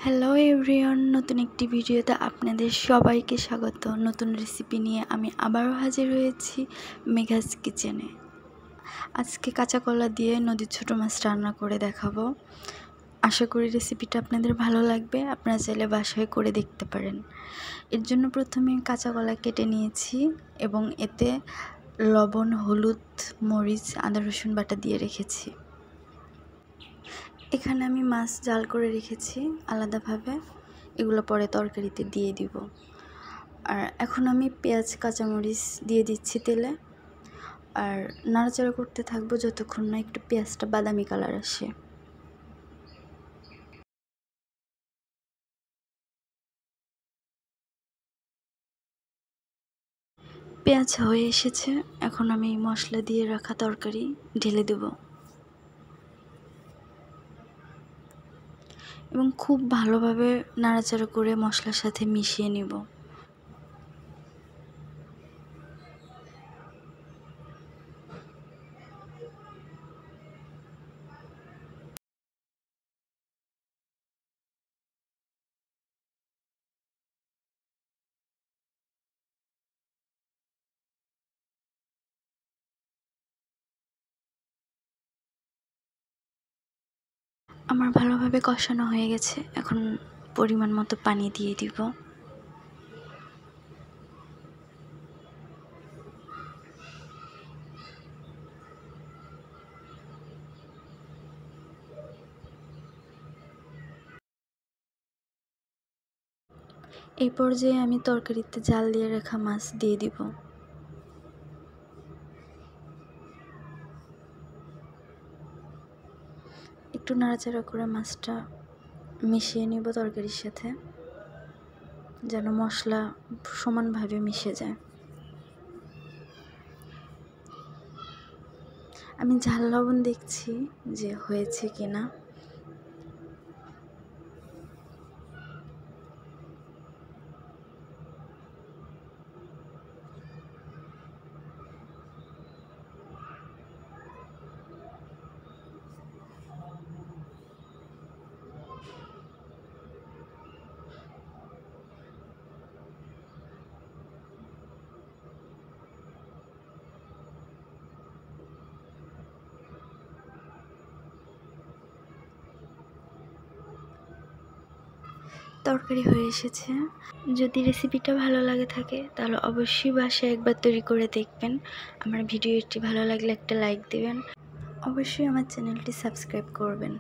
Hello everyone, নতুন একটি ভিডিওতে আপনাদের সবাইকে স্বাগত। নতুন রেসিপি নিয়ে আমি আবারও হাজির হয়েছি মেঘাস কিচেনে। আজকে কাঁচা কলা দিয়ে নদীর ছোটো মাছ রান্না করে দেখাবো। আশা করি রেসিপিটা আপনাদের ভালো লাগবে। আপনারা চাইলে বাসায় করে দেখতে পারেন। এর জন্য প্রথমে কাঁচা কলা কেটে নিয়েছি এবং এতে লবণ, হলুদ, মরিচ, আদা রসুন বাটা দিয়ে রেখেছি। এখানে আমি মাছ জাল করে রেখেছি আলাদাভাবে, এগুলো পরে তরকারিতে দিয়ে দিব। আর এখন আমি পেঁয়াজ, কাঁচামরিচ দিয়ে দিচ্ছি তেলে, আর নাড়াচাড়া করতে থাকবো যতক্ষণ না একটু পেঁয়াজটা বাদামি কালার আসে। পেঁয়াজ হয়ে এসেছে, এখন আমি মশলা দিয়ে রাখা তরকারি ঢেলে দেব এবং খুব ভালোভাবে নাড়াচাড়া করে মশলার সাথে মিশিয়ে নেব। আমার ভালোভাবে কষানো হয়ে গেছে, এখন পরিমাণ মতো পানি দিয়ে দিব। এই পর্যায়ে আমি তরকারিতে জাল দিয়ে রাখা মাছ দিয়ে দিব। একটু নাড়াচাড়া করে মাছটা মিশিয়ে নিব তরকারির সাথে, যেন মশলা সমানভাবে মিশে যায়। আমি ঝাল লবণ দেখছি যে হয়েছে কিনা। তরকারি হয়ে এসেছে। যদি রেসিপিটা ভালো লাগে থাকে তাহলে অবশ্যই বাসায় একবার তৈরি করে দেখবেন। আমার ভিডিওটি ভালো লাগলে একটা লাইক দেবেন, অবশ্যই আমার চ্যানেলটি সাবস্ক্রাইব করবেন।